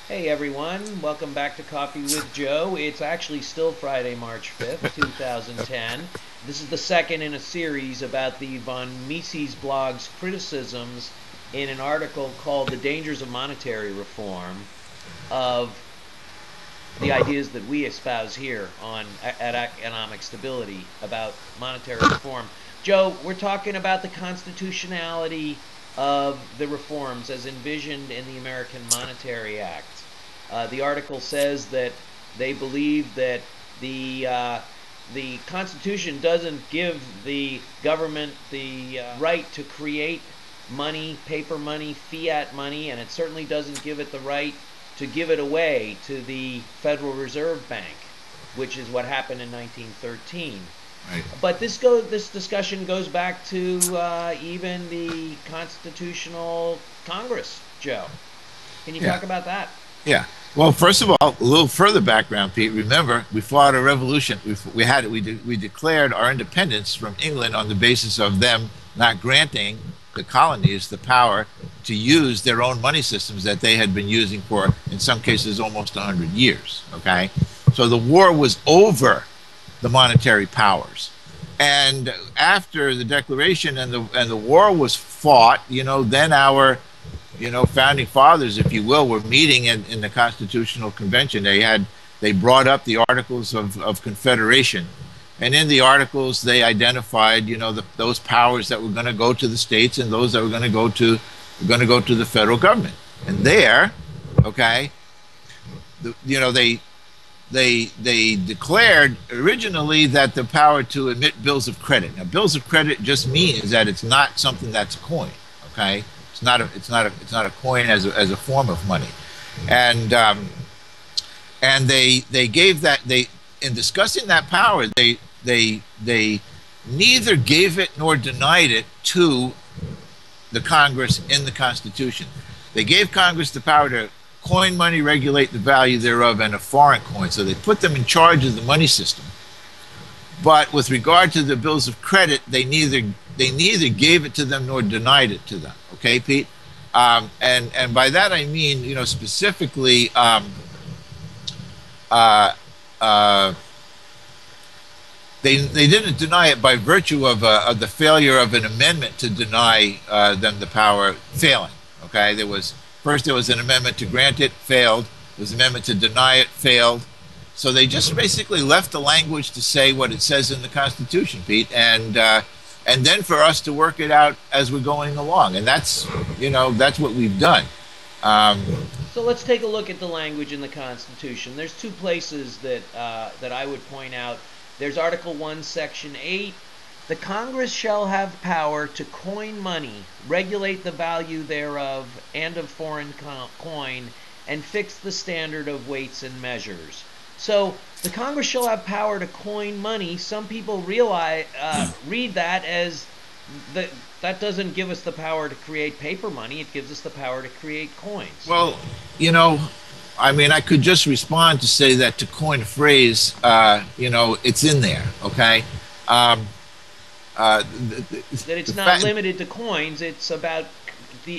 Hey everyone, welcome back to Coffee with Joe. It's actually still Friday, March 5th, 2010. This is the second in a series about the von Mises blog's criticisms in an article called The Dangers of Monetary Reform of the ideas that we espouse here at Economic Stability about monetary reform. Joe, we're talking about the constitutionality of the reforms as envisioned in the American Monetary Act. The article says that they believe that the Constitution doesn't give the government the right to create money, paper money, fiat money, and it certainly doesn't give it the right to give it away to the Federal Reserve Bank, which is what happened in 1913. Right. But this discussion goes back to even the Constitutional Congress, Joe. Can you Yeah. talk about that? Yeah. Well, first of all, a little further background, Pete. Remember, we fought a revolution. We declared our independence from England on the basis of them not granting the colonies the power to use their own money systems that they had been using for, in some cases, almost 100 years. Okay. So the war was over the monetary powers. And after the declaration and the war was fought, then our founding fathers, if you will, were meeting in the Constitutional Convention. They brought up the Articles of Confederation, and in the articles they identified, those powers that were going to go to the states and those that were going to go to the federal government. And there, okay, they declared originally that the power to emit bills of credit. Now, bills of credit just means that it's not something that's a coin. Okay. It's not a coin as a form of money, and they gave that, in discussing that power, they neither gave it nor denied it to the Congress in the Constitution. They gave Congress the power to coin money, regulate the value thereof, and a foreign coin. So they put them in charge of the money system. But with regard to the bills of credit, they neither gave it to them nor denied it to them. Okay, Pete? And by that I mean, specifically, they didn't deny it by virtue of the failure of an amendment to deny them the power failing. Okay, first there was an amendment to grant it, failed. There was an amendment to deny it, failed. So they just basically left the language to say what it says in the Constitution, Pete, and then for us to work it out as we're going along, and that's what we've done. So let's take a look at the language in the Constitution. There's two places that I would point out. There's Article 1, Section 8. The Congress shall have power to coin money, regulate the value thereof and of foreign coin, and fix the standard of weights and measures. So the Congress shall have power to coin money. Some people read that as that doesn't give us the power to create paper money. It gives us the power to create coins. Well, I could just respond to say that, to coin a phrase, it's in there, okay? That it's not limited to coins. It's about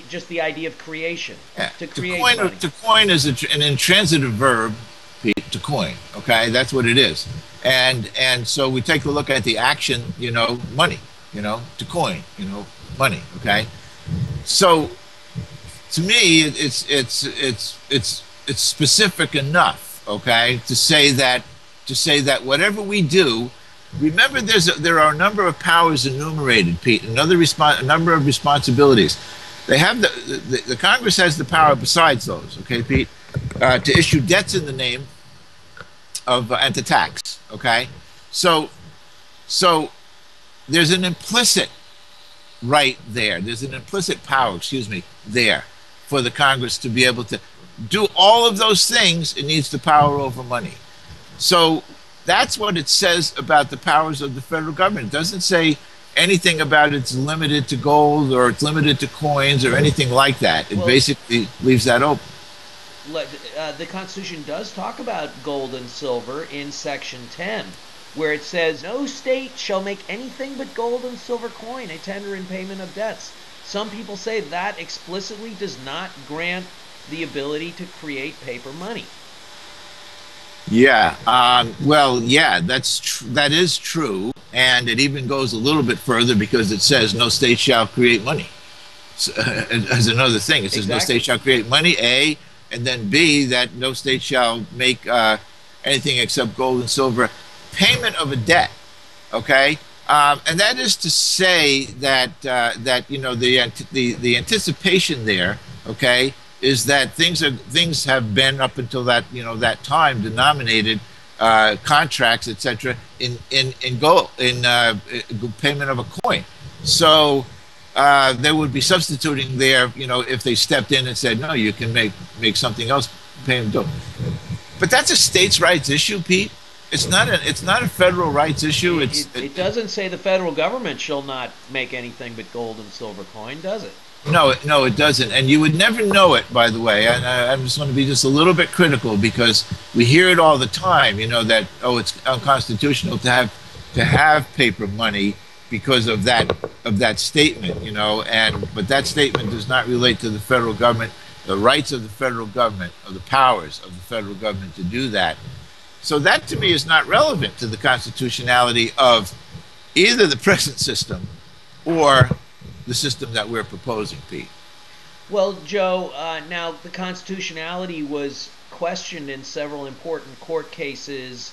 just the idea of creation. Yeah. To create money. To coin is an intransitive verb, Pete, to coin, okay? That's what it is. And so we take a look at the action, money, to coin, money, okay? So to me, it's specific enough, okay, to say that whatever we do, remember there are a number of powers enumerated, Pete, a number of responsibilities. They have the Congress has the power besides those, okay, Pete, to issue debts in the name of and to tax, okay? So there's an implicit right there. There's an implicit power, there for the Congress to be able to do all of those things. It needs the power over money. So that's what it says about the powers of the federal government. It doesn't say anything about it's limited to gold or it's limited to coins or anything like that. It basically leaves that open. The Constitution does talk about gold and silver in Section 10, where it says, no state shall make anything but gold and silver coin a tender in payment of debts. Some people say that explicitly does not grant the ability to create paper money. Yeah. Well, yeah, that is true, and it even goes a little bit further because it says no state shall create money. So, as another thing, it says no Exactly. state shall create money. A, and then B, that no state shall make anything except gold and silver payment of a debt. Okay. And that is to say that that the anticipation there, okay, is that things have been up until that time denominated contracts, etc., in gold, in payment of a coin. So they would be substituting there, if they stepped in and said, no, you can make something else payment gold. But that's a states' rights issue, Pete. It's not a federal rights issue. It doesn't say the federal government shall not make anything but gold and silver coin, does it? No, it doesn't, and you would never know it. By the way, and I'm just going to be just a little bit critical because we hear it all the time. That it's unconstitutional to have paper money because of that statement. But that statement does not relate to the federal government, the rights of the federal government, or the powers of the federal government to do that. So that to me is not relevant to the constitutionality of either the present system or the system that we're proposing, Pete. Well, Joe, now the constitutionality was questioned in several important court cases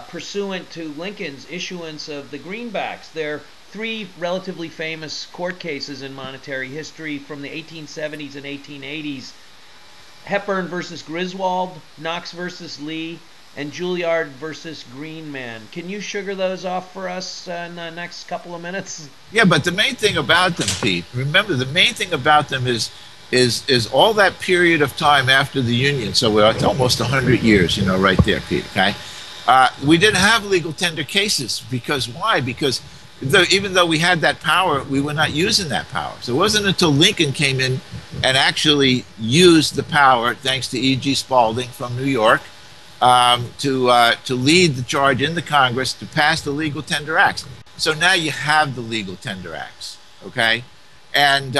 pursuant to Lincoln's issuance of the Greenbacks. There are three relatively famous court cases in monetary history from the 1870s and 1880s: Hepburn versus Griswold, Knox versus Lee, and Juilliard versus Greenman. Can you sugar those off for us in the next couple of minutes? Yeah, but the main thing about them, Pete, remember the main thing about them is all that period of time after the Union. So we're at almost 100 years, right there, Pete. Okay, we didn't have legal tender cases because why? Because even though we had that power, we were not using that power. So it wasn't until Lincoln came in and actually used the power, thanks to E.G. Spalding from New York, to lead the charge in the Congress to pass the legal tender acts. So now you have the legal tender acts, okay, and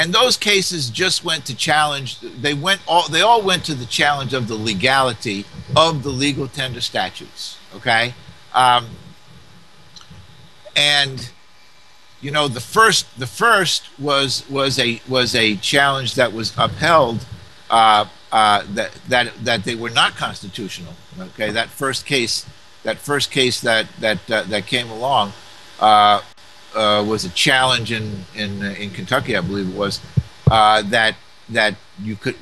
those cases just went to challenge. They all went to the challenge of the legality of the legal tender statutes, okay, and the first was a challenge that was upheld. That they were not constitutional. Okay, that first case that came along was a challenge in Kentucky, I believe it was, that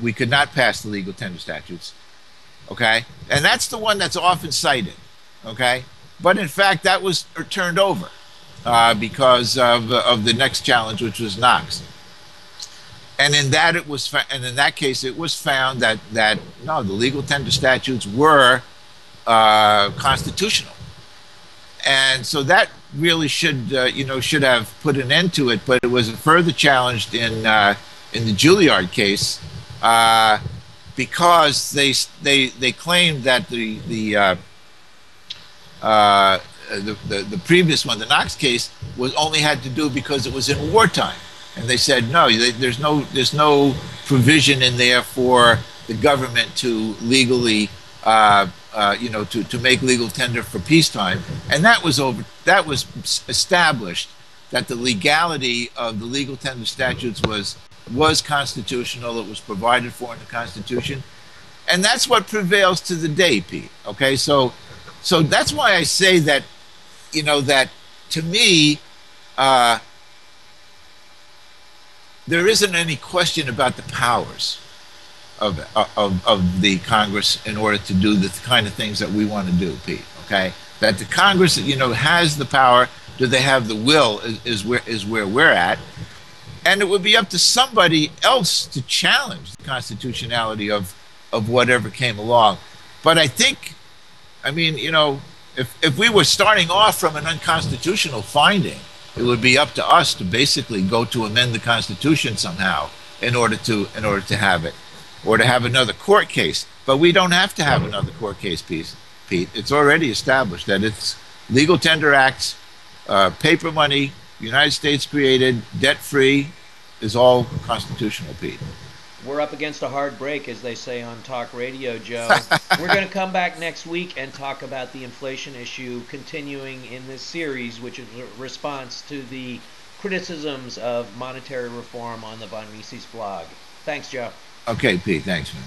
we could not pass the legal tender statutes. Okay, and that's the one that's often cited. Okay, but in fact that was turned over because of the next challenge, which was Knox. And in that case, it was found that no, the legal tender statutes were constitutional, and so that really should have put an end to it. But it was further challenged in the Juilliard case because they claimed that the previous one, the Knox case, only had to do because it was in wartime. And they said no. There's no provision in there for the government to legally, to make legal tender for peacetime. And that was established that the legality of the legal tender statutes was constitutional. It was provided for in the Constitution, and that's what prevails to the day, Pete. Okay, so that's why I say that, that to me. There isn't any question about the powers of the Congress in order to do the kind of things that we want to do, Pete. Okay, that the Congress, has the power. Do they have the will? Is where we're at, and it would be up to somebody else to challenge the constitutionality of whatever came along. But I think, if we were starting off from an unconstitutional finding, it would be up to us to basically go to amend the Constitution somehow in order to have it, or to have another court case. But we don't have to have another court case, Pete. It's already established that it's legal tender acts, paper money, United States created, debt free, is all constitutional, Pete. We're up against a hard break, as they say on talk radio, Joe. We're going to come back next week and talk about the inflation issue, continuing in this series, which is a response to the criticisms of monetary reform on the von Mises blog. Thanks, Joe. Okay, Pete. Thanks, man.